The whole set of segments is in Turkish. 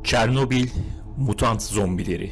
Çernobil mutant zombileri.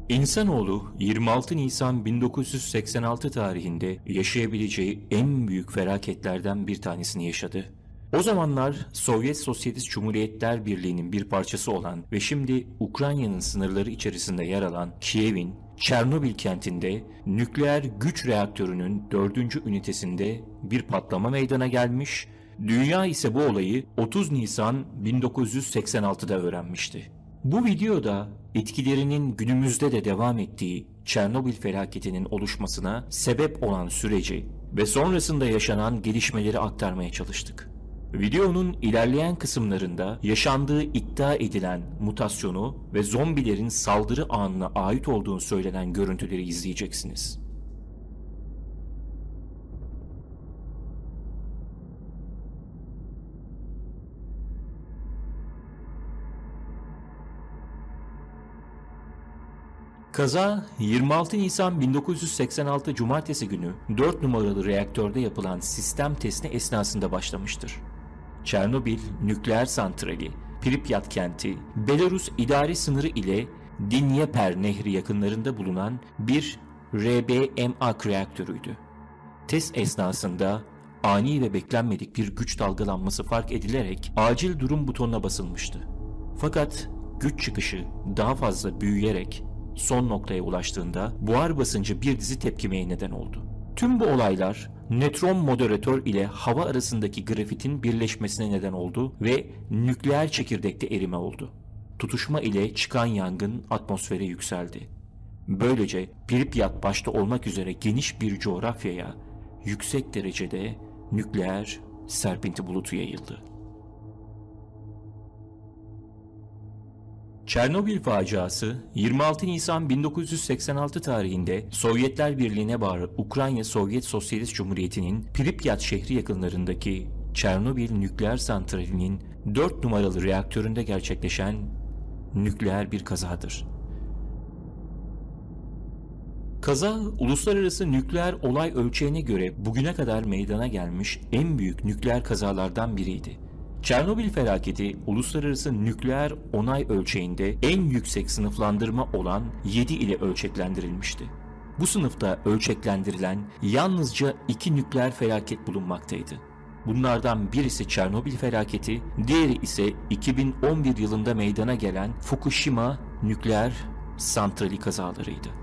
İnsanoğlu 26 Nisan 1986 tarihinde yaşayabileceği en büyük felaketlerden bir tanesini yaşadı. O zamanlar Sovyet Sosyalist Cumhuriyetler Birliği'nin bir parçası olan ve şimdi Ukrayna'nın sınırları içerisinde yer alan Kiev'in Çernobil kentinde nükleer güç reaktörünün 4. ünitesinde bir patlama meydana gelmiş, dünya ise bu olayı 30 Nisan 1986'da öğrenmişti. Bu videoda etkilerinin günümüzde de devam ettiği Çernobil felaketinin oluşmasına sebep olan süreci ve sonrasında yaşanan gelişmeleri aktarmaya çalıştık. Videonun ilerleyen kısımlarında yaşandığı iddia edilen mutasyonu ve zombilerin saldırı anına ait olduğunu söylenen görüntüleri izleyeceksiniz. Kaza 26 Nisan 1986 Cumartesi günü 4 numaralı reaktörde yapılan sistem testi esnasında başlamıştır. Çernobil nükleer santrali, Pripyat kenti, Belarus idari sınırı ile Dnyeper Nehri yakınlarında bulunan bir RBMK reaktörüydü. Test esnasında ani ve beklenmedik bir güç dalgalanması fark edilerek acil durum butonuna basılmıştı. Fakat güç çıkışı daha fazla büyüyerek son noktaya ulaştığında buhar basıncı bir dizi tepkimeye neden oldu. Tüm bu olaylar nötron moderatör ile hava arasındaki grafitin birleşmesine neden oldu ve nükleer çekirdekte erime oldu. Tutuşma ile çıkan yangın atmosfere yükseldi. Böylece Pripyat başta olmak üzere geniş bir coğrafyaya yüksek derecede nükleer serpinti bulutu yayıldı. Çernobil faciası 26 Nisan 1986 tarihinde Sovyetler Birliği'ne bağlı Ukrayna Sovyet Sosyalist Cumhuriyeti'nin Pripyat şehri yakınlarındaki Çernobil nükleer santralinin 4 numaralı reaktöründe gerçekleşen nükleer bir kazadır. Kaza, uluslararası nükleer olay ölçeğine göre bugüne kadar meydana gelmiş en büyük nükleer kazalardan biriydi. Çernobil felaketi uluslararası nükleer onay ölçeğinde en yüksek sınıflandırma olan 7 ile ölçeklendirilmişti. Bu sınıfta ölçeklendirilen yalnızca 2 nükleer felaket bulunmaktaydı. Bunlardan birisi Çernobil felaketi, diğeri ise 2011 yılında meydana gelen Fukushima nükleer santrali kazalarıydı.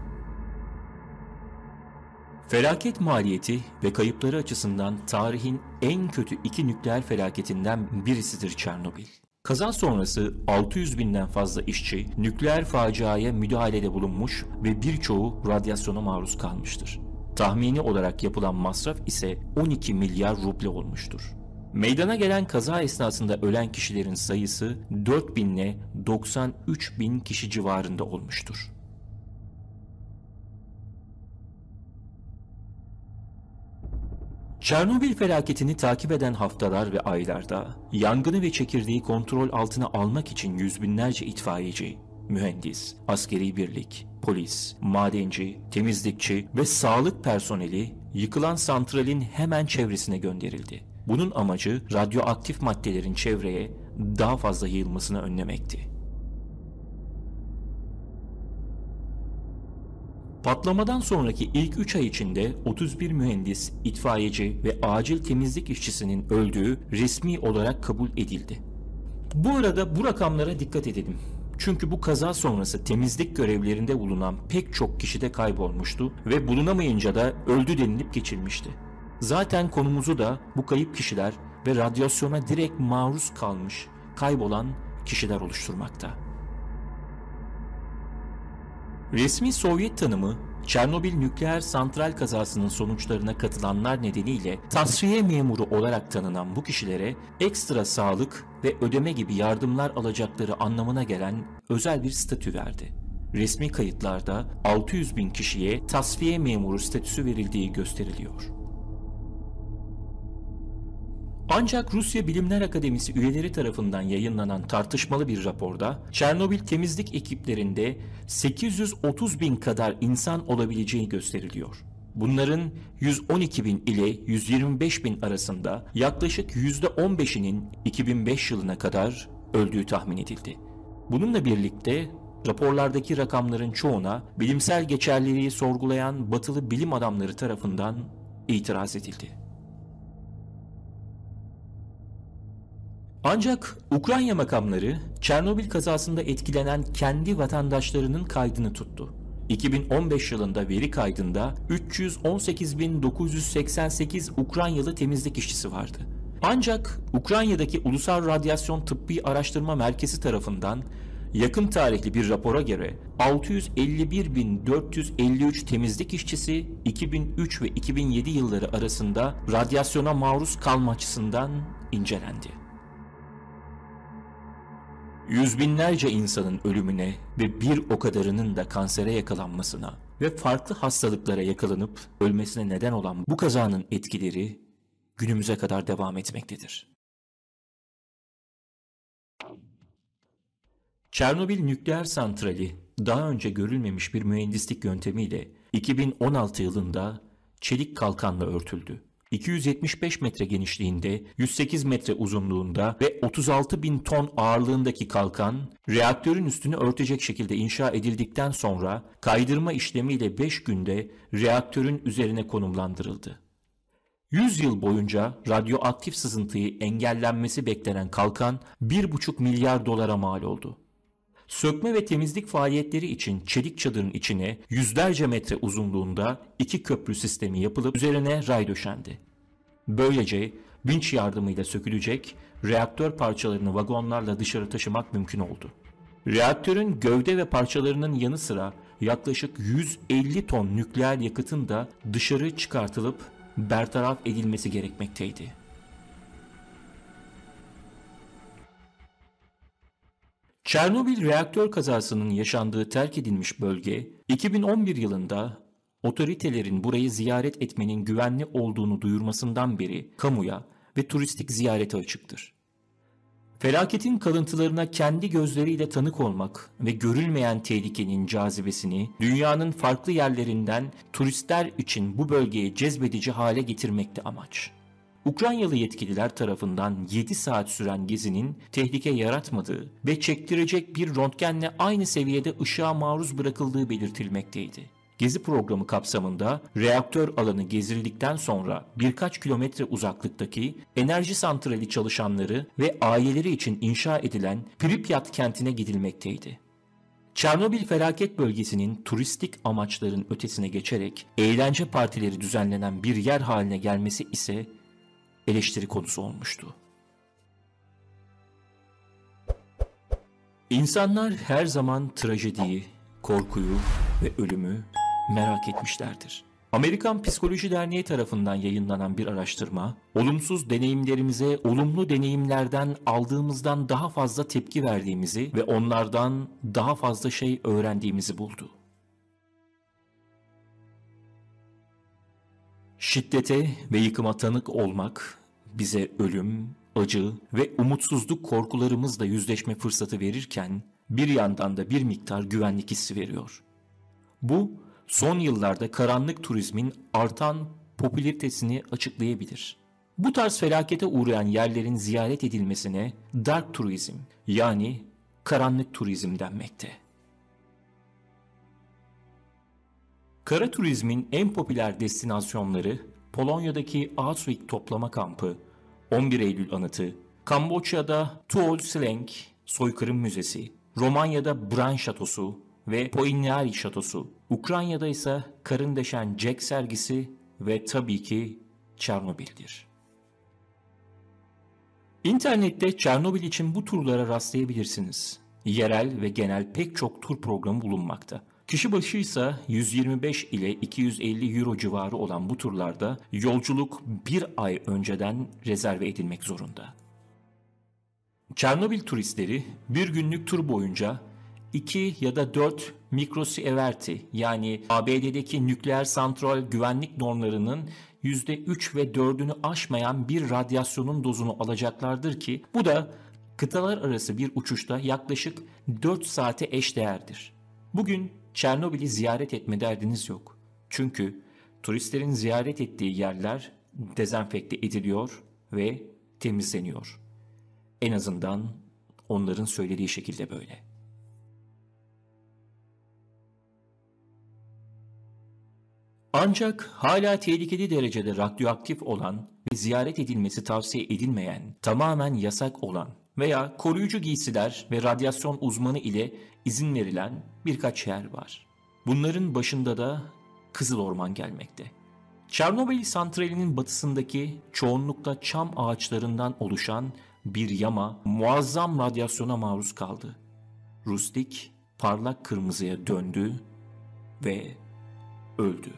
Felaket maliyeti ve kayıpları açısından tarihin en kötü 2 nükleer felaketinden birisidir Çernobil. Kaza sonrası 600 binden fazla işçi nükleer faciaya müdahalede bulunmuş ve birçoğu radyasyona maruz kalmıştır. Tahmini olarak yapılan masraf ise 12 milyar ruble olmuştur. Meydana gelen kaza esnasında ölen kişilerin sayısı 4000 ile 93 bin kişi civarında olmuştur. Çernobil felaketini takip eden haftalar ve aylarda yangını ve çekirdeği kontrol altına almak için yüz binlerce itfaiyeci, mühendis, askeri birlik, polis, madenci, temizlikçi ve sağlık personeli yıkılan santralin hemen çevresine gönderildi. Bunun amacı radyoaktif maddelerin çevreye daha fazla yayılmasını önlemekti. Patlamadan sonraki ilk 3 ay içinde 31 mühendis, itfaiyeci ve acil temizlik işçisinin öldüğü resmi olarak kabul edildi. Bu arada bu rakamlara dikkat edelim. Çünkü bu kaza sonrası temizlik görevlerinde bulunan pek çok kişi de kaybolmuştu ve bulunamayınca da öldü denilip geçilmişti. Zaten konumuzu da bu kayıp kişiler ve radyasyona direkt maruz kalmış, kaybolan kişiler oluşturmakta. Resmi Sovyet tanımı, Çernobil nükleer santral kazasının sonuçlarına katılanlar nedeniyle tasfiye memuru olarak tanınan bu kişilere ekstra sağlık ve ödeme gibi yardımlar alacakları anlamına gelen özel bir statü verdi. Resmi kayıtlarda 600 bin kişiye tasfiye memuru statüsü verildiği gösteriliyor. Ancak Rusya Bilimler Akademisi üyeleri tarafından yayınlanan tartışmalı bir raporda Çernobil temizlik ekiplerinde 830 bin kadar insan olabileceği gösteriliyor. Bunların 112 bin ile 125 bin arasında yaklaşık %15'inin 2005 yılına kadar öldüğü tahmin edildi. Bununla birlikte raporlardaki rakamların çoğuna bilimsel geçerliliği sorgulayan batılı bilim adamları tarafından itiraz edildi. Ancak Ukrayna makamları Çernobil kazasında etkilenen kendi vatandaşlarının kaydını tuttu. 2015 yılında veri kaydında 318.988 Ukraynalı temizlik işçisi vardı. Ancak Ukrayna'daki Ulusal Radyasyon Tıbbi Araştırma Merkezi tarafından yakın tarihli bir rapora göre 651.453 temizlik işçisi 2003 ve 2007 yılları arasında radyasyona maruz kalma açısından incelendi. Yüz binlerce insanın ölümüne ve bir o kadarının da kansere yakalanmasına ve farklı hastalıklara yakalanıp ölmesine neden olan bu kazanın etkileri günümüze kadar devam etmektedir. Çernobil nükleer santrali daha önce görülmemiş bir mühendislik yöntemiyle 2016 yılında çelik kalkanla örtüldü. 275 metre genişliğinde, 108 metre uzunluğunda ve 36 bin ton ağırlığındaki kalkan, reaktörün üstünü örtecek şekilde inşa edildikten sonra kaydırma işlemiyle 5 günde reaktörün üzerine konumlandırıldı. 100 yıl boyunca radyoaktif sızıntıyı engellenmesi beklenen kalkan 1,5 milyar dolara mal oldu. Sökme ve temizlik faaliyetleri için çelik çadırın içine yüzlerce metre uzunluğunda 2 köprü sistemi yapılıp üzerine ray döşendi. Böylece vinç yardımıyla sökülecek reaktör parçalarını vagonlarla dışarı taşımak mümkün oldu. Reaktörün gövde ve parçalarının yanı sıra yaklaşık 150 ton nükleer yakıtın da dışarı çıkartılıp bertaraf edilmesi gerekmekteydi. Çernobil reaktör kazasının yaşandığı terk edilmiş bölge, 2011 yılında otoritelerin burayı ziyaret etmenin güvenli olduğunu duyurmasından beri kamuya ve turistik ziyarete açıktır. Felaketin kalıntılarına kendi gözleriyle tanık olmak ve görülmeyen tehlikenin cazibesini dünyanın farklı yerlerinden turistler için bu bölgeye cezbedici hale getirmekte amaç. Ukraynalı yetkililer tarafından 7 saat süren gezinin tehlike yaratmadığı ve çektirecek bir röntgenle aynı seviyede ışığa maruz bırakıldığı belirtilmekteydi. Gezi programı kapsamında reaktör alanı gezildikten sonra birkaç kilometre uzaklıktaki enerji santrali çalışanları ve aileleri için inşa edilen Pripyat kentine gidilmekteydi. Çernobil felaket bölgesinin turistik amaçların ötesine geçerek eğlence partileri düzenlenen bir yer haline gelmesi ise eleştiri konusu olmuştu. İnsanlar her zaman trajediyi, korkuyu ve ölümü merak etmişlerdir. Amerikan Psikoloji Derneği tarafından yayınlanan bir araştırma, olumsuz deneyimlerimize olumlu deneyimlerden aldığımızdan daha fazla tepki verdiğimizi ve onlardan daha fazla şey öğrendiğimizi buldu. Şiddete ve yıkıma tanık olmak bize ölüm, acı ve umutsuzluk korkularımızla yüzleşme fırsatı verirken bir yandan da bir miktar güvenlik hissi veriyor. Bu son yıllarda karanlık turizmin artan popülaritesini açıklayabilir. Bu tarz felakete uğrayan yerlerin ziyaret edilmesine dark turizm yani karanlık turizm denmekte. Kara turizmin en popüler destinasyonları Polonya'daki Auschwitz toplama kampı, 11 Eylül anıtı, Kamboçya'da Tuol Sleng soykırım müzesi, Romanya'da Bran Şatosu ve Poinari Şatosu, Ukrayna'da ise karın deşen Jack sergisi ve tabii ki Çernobil'dir. İnternette Çernobil için bu turlara rastlayabilirsiniz. Yerel ve genel pek çok tur programı bulunmakta. Kişi başı ise 125 ile 250 euro civarı olan bu turlarda yolculuk bir ay önceden rezerve edilmek zorunda. Çernobil turistleri bir günlük tur boyunca 2 ya da 4 mikrosieverti yani ABD'deki nükleer santral güvenlik normlarının %3 ve 4'ünü aşmayan bir radyasyonun dozunu alacaklardır ki bu da kıtalar arası bir uçuşta yaklaşık 4 saate eşdeğerdir. Bugün Çernobil'i ziyaret etme derdiniz yok. Çünkü turistlerin ziyaret ettiği yerler dezenfekte ediliyor ve temizleniyor. En azından onların söylediği şekilde böyle. Ancak hala tehlikeli derecede radyoaktif olan ve ziyaret edilmesi tavsiye edilmeyen, tamamen yasak olan veya koruyucu giysiler ve radyasyon uzmanı ile izin verilen birkaç yer var. Bunların başında da Kızıl Orman gelmekte. Çernobil santralinin batısındaki çoğunlukla çam ağaçlarından oluşan bir yama muazzam radyasyona maruz kaldı. Rustik parlak kırmızıya döndü ve öldü.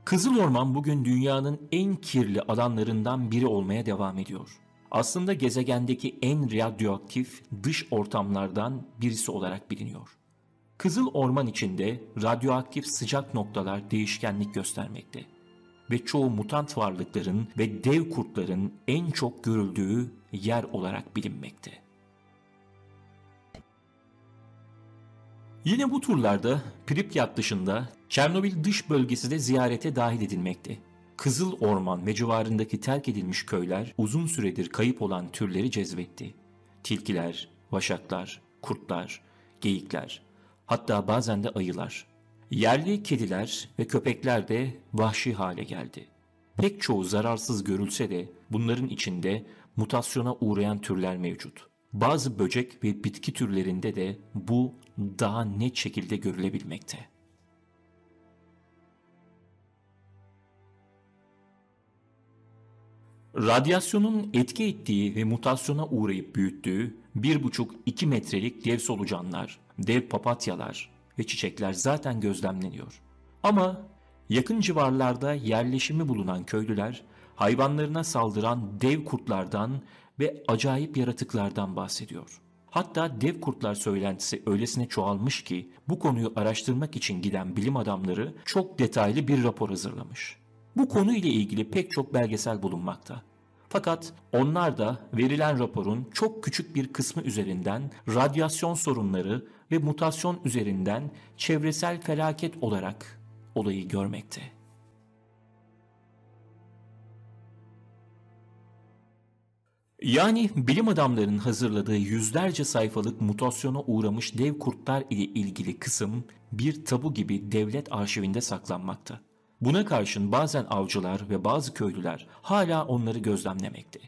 Kızıl Orman bugün dünyanın en kirli alanlarından biri olmaya devam ediyor. Aslında gezegendeki en radyoaktif dış ortamlardan birisi olarak biliniyor. Kızıl Orman içinde radyoaktif sıcak noktalar değişkenlik göstermekte ve çoğu mutant varlıkların ve dev kurtların en çok görüldüğü yer olarak bilinmekte. Yine bu turlarda Pripyat dışında Çernobil dış bölgesi de ziyarete dahil edilmekte. Kızıl Orman ve civarındaki terk edilmiş köyler uzun süredir kayıp olan türleri cezbetti. Tilkiler, vaşaklar, kurtlar, geyikler, hatta bazen de ayılar. Yerli kediler ve köpekler de vahşi hale geldi. Pek çoğu zararsız görülse de bunların içinde mutasyona uğrayan türler mevcut. Bazı böcek ve bitki türlerinde de bu daha net şekilde görülebilmekte. Radyasyonun etki ettiği ve mutasyona uğrayıp büyüttüğü 1,5-2 metrelik dev solucanlar, dev papatyalar ve çiçekler zaten gözlemleniyor. Ama yakın civarlarda yerleşimi bulunan köylüler hayvanlarına saldıran dev kurtlardan ve acayip yaratıklardan bahsediyor. Hatta dev kurtlar söylentisi öylesine çoğalmış ki bu konuyu araştırmak için giden bilim adamları çok detaylı bir rapor hazırlamış. Bu konu ile ilgili pek çok belgesel bulunmakta. Fakat onlar da verilen raporun çok küçük bir kısmı üzerinden radyasyon sorunları ve mutasyon üzerinden çevresel felaket olarak olayı görmekte. Yani bilim adamlarının hazırladığı yüzlerce sayfalık mutasyona uğramış dev kurtlar ile ilgili kısım bir tabu gibi devlet arşivinde saklanmakta. Buna karşın bazen avcılar ve bazı köylüler hala onları gözlemlemekte.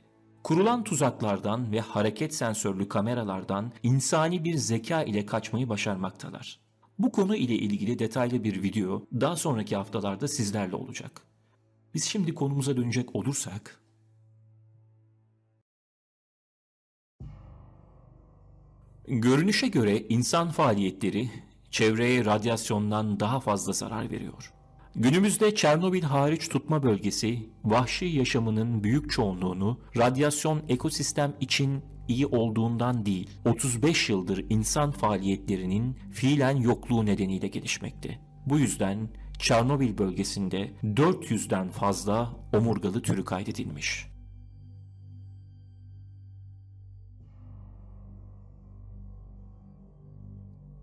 Kurulan tuzaklardan ve hareket sensörlü kameralardan insani bir zeka ile kaçmayı başarmaktalar. Bu konu ile ilgili detaylı bir video daha sonraki haftalarda sizlerle olacak. Biz şimdi konumuza dönecek olursak, görünüşe göre insan faaliyetleri çevreye radyasyondan daha fazla zarar veriyor. Günümüzde Çernobil hariç tutma bölgesi vahşi yaşamının büyük çoğunluğunu radyasyon ekosistem için iyi olduğundan değil, 35 yıldır insan faaliyetlerinin fiilen yokluğu nedeniyle gelişmekte. Bu yüzden Çernobil bölgesinde 400'den fazla omurgalı türü kaydedilmiş.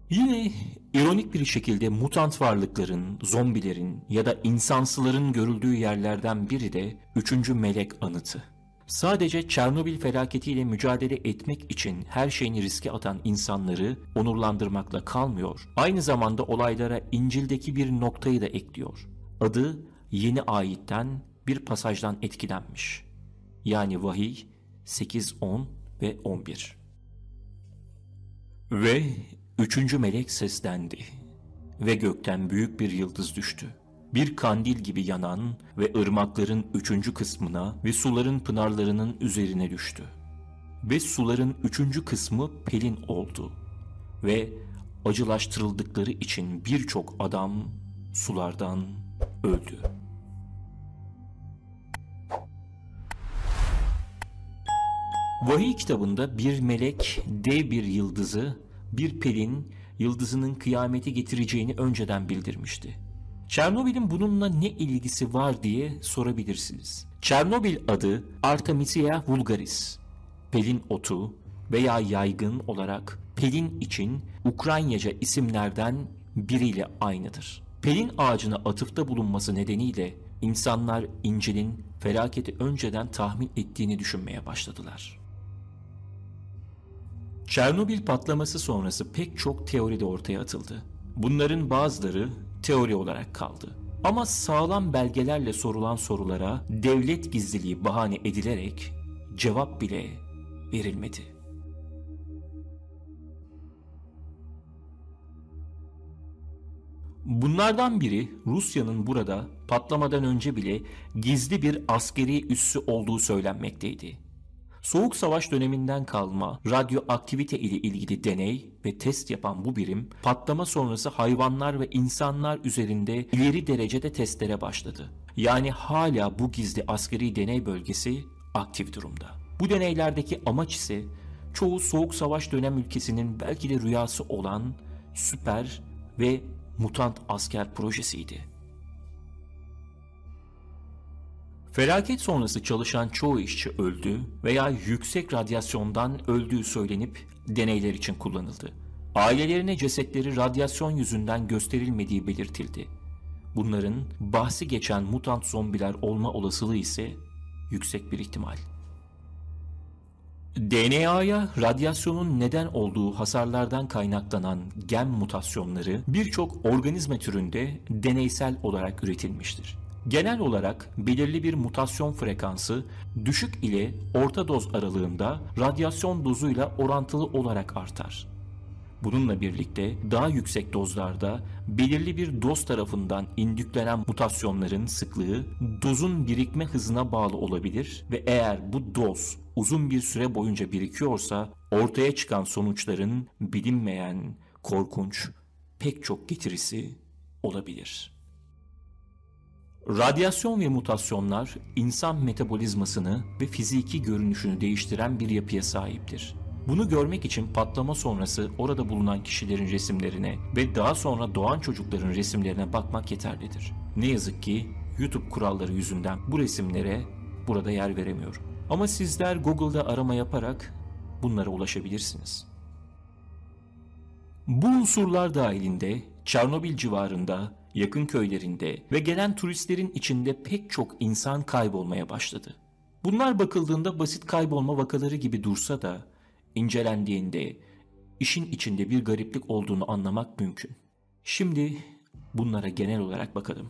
Yine ironik bir şekilde mutant varlıkların, zombilerin ya da insansıların görüldüğü yerlerden biri de 3. Melek Anıtı. Sadece Çernobil felaketiyle mücadele etmek için her şeyini riske atan insanları onurlandırmakla kalmıyor, aynı zamanda olaylara İncil'deki bir noktayı da ekliyor. Adı Yeni Ayet'ten bir pasajdan etkilenmiş. Yani Vahiy 8, 10 ve 11. Ve 3. melek seslendi ve gökten büyük bir yıldız düştü. Bir kandil gibi yanan ve ırmakların 3. kısmına ve suların pınarlarının üzerine düştü. Ve suların 3. kısmı pelin oldu ve acılaştırıldıkları için birçok adam sulardan öldü. Vahiy kitabında bir melek dev bir yıldızı, bir pelin yıldızının kıyameti getireceğini önceden bildirmişti. Çernobil'in bununla ne ilgisi var diye sorabilirsiniz. Çernobil adı Artemisia vulgaris, pelin otu veya yaygın olarak pelin için Ukraynaca isimlerden biriyle aynıdır. Pelin ağacına atıfta bulunması nedeniyle insanlar İncil'in felaketi önceden tahmin ettiğini düşünmeye başladılar. Çernobil patlaması sonrası pek çok teori de ortaya atıldı. Bunların bazıları teori olarak kaldı. Ama sağlam belgelerle sorulan sorulara devlet gizliliği bahane edilerek cevap bile verilmedi. Bunlardan biri Rusya'nın burada patlamadan önce bile gizli bir askeri üssü olduğu söylenmekteydi. Soğuk Savaş döneminden kalma radyoaktivite ile ilgili deney ve test yapan bu birim patlama sonrası hayvanlar ve insanlar üzerinde ileri derecede testlere başladı. Yani hala bu gizli askeri deney bölgesi aktif durumda. Bu deneylerdeki amaç ise çoğu Soğuk Savaş dönem ülkesinin belki de rüyası olan süper ve mutant asker projesiydi. Felaket sonrası çalışan çoğu işçi öldü veya yüksek radyasyondan öldüğü söylenip deneyler için kullanıldı. Ailelerine cesetleri radyasyon yüzünden gösterilmediği belirtildi. Bunların bahsi geçen mutant zombiler olma olasılığı ise yüksek bir ihtimal. DNA'ya radyasyonun neden olduğu hasarlardan kaynaklanan gen mutasyonları birçok organizma türünde deneysel olarak üretilmiştir. Genel olarak belirli bir mutasyon frekansı düşük ile orta doz aralığında radyasyon dozuyla orantılı olarak artar. Bununla birlikte daha yüksek dozlarda belirli bir doz tarafından indüklenen mutasyonların sıklığı dozun birikme hızına bağlı olabilir ve eğer bu doz uzun bir süre boyunca birikiyorsa ortaya çıkan sonuçların bilinmeyen, korkunç pek çok getirisi olabilir. Radyasyon ve mutasyonlar insan metabolizmasını ve fiziki görünüşünü değiştiren bir yapıya sahiptir. Bunu görmek için patlama sonrası orada bulunan kişilerin resimlerine ve daha sonra doğan çocukların resimlerine bakmak yeterlidir. Ne yazık ki YouTube kuralları yüzünden bu resimlere burada yer veremiyorum. Ama sizler Google'da arama yaparak bunlara ulaşabilirsiniz. Bu unsurlar dahilinde Çernobil civarında, yakın köylerinde ve gelen turistlerin içinde pek çok insan kaybolmaya başladı. Bunlar bakıldığında basit kaybolma vakaları gibi dursa da incelendiğinde işin içinde bir gariplik olduğunu anlamak mümkün. Şimdi bunlara genel olarak bakalım.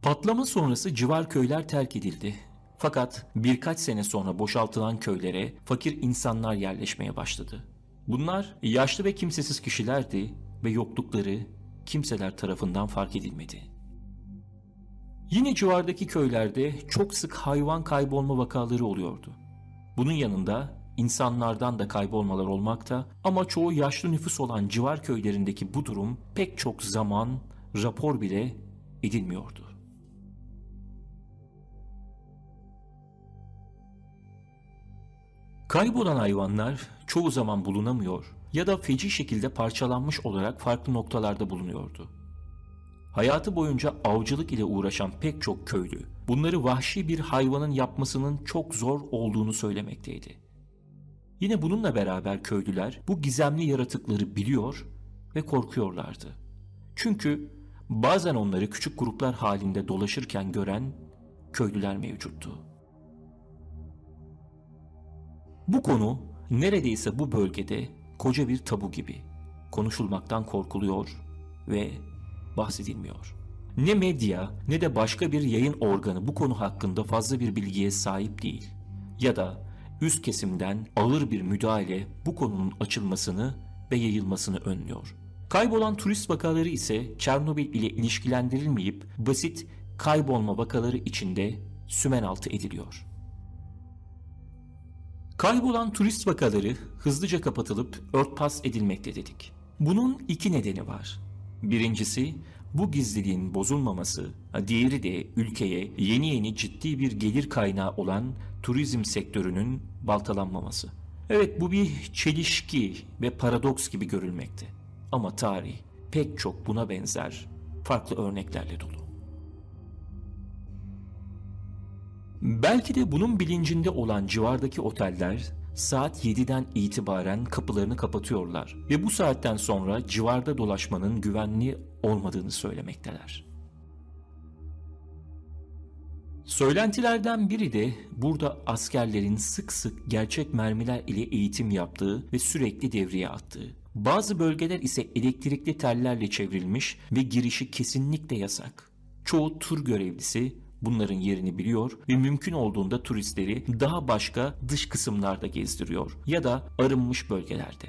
Patlama sonrası civar köyler terk edildi. Fakat birkaç sene sonra boşaltılan köylere fakir insanlar yerleşmeye başladı. Bunlar yaşlı ve kimsesiz kişilerdi ve yoklukları kimseler tarafından fark edilmedi. Yine civardaki köylerde çok sık hayvan kaybolma vakaları oluyordu. Bunun yanında insanlardan da kaybolmalar olmakta ama çoğu yaşlı nüfus olan civar köylerindeki bu durum pek çok zaman rapor bile edilmiyordu. Kaybolan hayvanlar çoğu zaman bulunamıyor ya da feci şekilde parçalanmış olarak farklı noktalarda bulunuyordu. Hayatı boyunca avcılık ile uğraşan pek çok köylü bunları vahşi bir hayvanın yapmasının çok zor olduğunu söylemekteydi. Yine bununla beraber köylüler bu gizemli yaratıkları biliyor ve korkuyorlardı. Çünkü bazen onları küçük gruplar halinde dolaşırken gören köylüler mevcuttu. Bu konu neredeyse bu bölgede koca bir tabu gibi konuşulmaktan korkuluyor ve bahsedilmiyor. Ne medya ne de başka bir yayın organı bu konu hakkında fazla bir bilgiye sahip değil ya da üst kesimden ağır bir müdahale bu konunun açılmasını ve yayılmasını önlüyor. Kaybolan turist vakaları ise Çernobil ile ilişkilendirilmeyip basit kaybolma vakaları içinde sümenaltı ediliyor. Kaybolan turist vakaları hızlıca kapatılıp örtbas edilmekte dedik. Bunun iki nedeni var. Birincisi bu gizliliğin bozulmaması, diğeri de ülkeye yeni ciddi bir gelir kaynağı olan turizm sektörünün baltalanmaması. Evet, bu bir çelişki ve paradoks gibi görülmekte. Ama tarih pek çok buna benzer farklı örneklerle dolu. Belki de bunun bilincinde olan civardaki oteller saat 7'den itibaren kapılarını kapatıyorlar ve bu saatten sonra civarda dolaşmanın güvenli olmadığını söylemekteler. Söylentilerden biri de burada askerlerin sık sık gerçek mermiler ile eğitim yaptığı ve sürekli devreye attığı. Bazı bölgeler ise elektrikli tellerle çevrilmiş ve girişi kesinlikle yasak. Çoğu tur görevlisi bunların yerini biliyor ve mümkün olduğunda turistleri daha başka dış kısımlarda gezdiriyor ya da arınmış bölgelerde.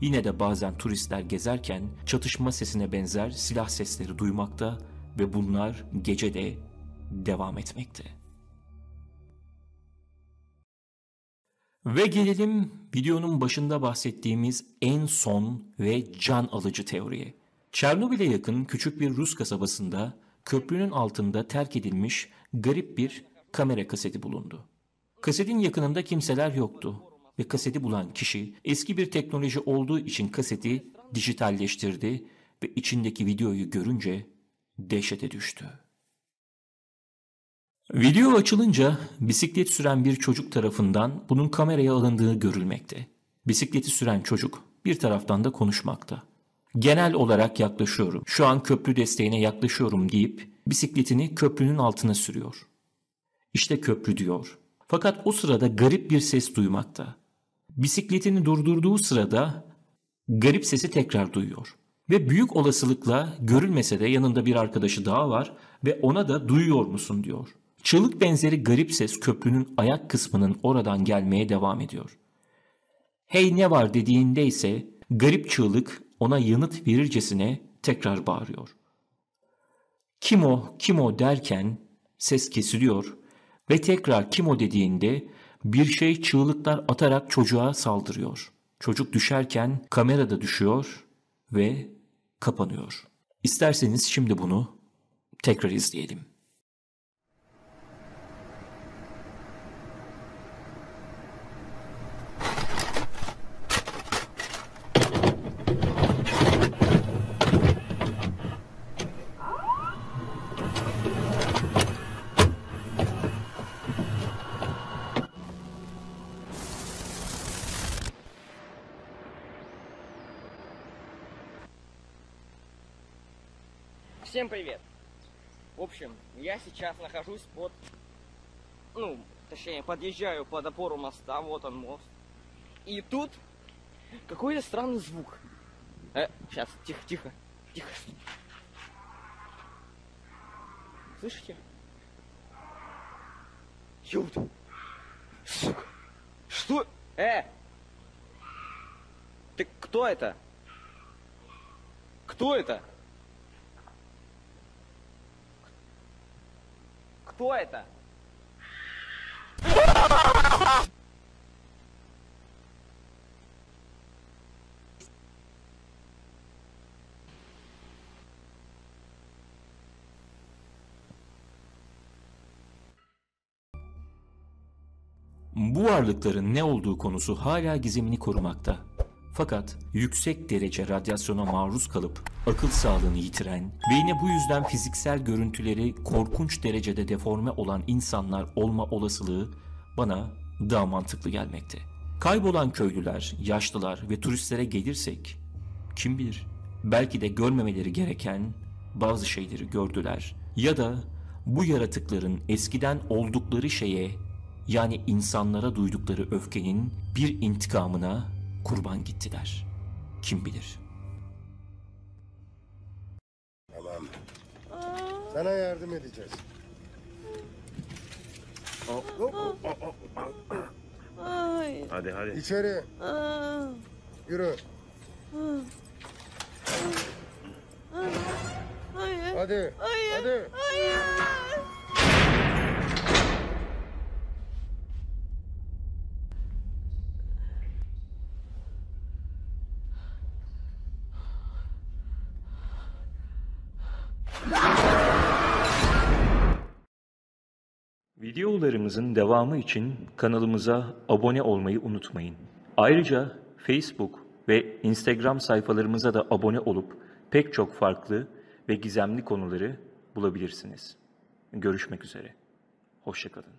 Yine de bazen turistler gezerken çatışma sesine benzer silah sesleri duymakta ve bunlar gece de devam etmekte. Ve gelelim videonun başında bahsettiğimiz en son ve can alıcı teoriye. Çernobil'e yakın küçük bir Rus kasabasında köprünün altında terk edilmiş garip bir kamera kaseti bulundu. Kasetin yakınında kimseler yoktu ve kaseti bulan kişi eski bir teknoloji olduğu için kaseti dijitalleştirdi ve içindeki videoyu görünce dehşete düştü. Video açılınca bisiklet süren bir çocuk tarafından bunun kameraya alındığı görülmekte. Bisikleti süren çocuk bir taraftan da konuşmakta. Genel olarak yaklaşıyorum, şu an köprü desteğine yaklaşıyorum deyip bisikletini köprünün altına sürüyor. İşte köprü diyor. Fakat o sırada garip bir ses duymakta. Bisikletini durdurduğu sırada garip sesi tekrar duyuyor. Ve büyük olasılıkla görülmese de yanında bir arkadaşı daha var ve ona da duyuyor musun diyor. Çığlık benzeri garip ses köprünün ayak kısmının oradan gelmeye devam ediyor. Hey ne var dediğinde ise garip çığlık ona yanıt verircesine tekrar bağırıyor. Kim o, kim o derken ses kesiliyor ve tekrar kim o dediğinde bir şey çığlıklar atarak çocuğa saldırıyor. Çocuk düşerken kamera da düşüyor ve kapanıyor. İsterseniz şimdi bunu tekrar izleyelim. Всем привет! В общем, я сейчас нахожусь подъезжаю под опору моста, вот он мост. И тут какой-то странный звук. Сейчас, тихо. Слышите? Ёпта! Сука! Что? Ты кто это? Кто это? Кто это? Bu varlıkların ne olduğu konusu hala gizemini korumakta. Fakat yüksek derece radyasyona maruz kalıp akıl sağlığını yitiren ve yine bu yüzden fiziksel görüntüleri korkunç derecede deforme olan insanlar olma olasılığı bana daha mantıklı gelmekte. Kaybolan köylüler, yaşlılar ve turistlere gelirsek, kim bilir, belki de görmemeleri gereken bazı şeyleri gördüler ya da bu yaratıkların eskiden oldukları şeye, yani insanlara duydukları öfkenin bir intikamına kurban gittiler. Kim bilir? Tamam. Sana yardım edeceğiz. Hayır. Hadi. İçeri. Yürü. Hayır. Hadi. Hadi. Hayır. Videolarımızın devamı için kanalımıza abone olmayı unutmayın. Ayrıca Facebook ve Instagram sayfalarımıza da abone olup pek çok farklı ve gizemli konuları bulabilirsiniz. Görüşmek üzere. Hoşça kalın.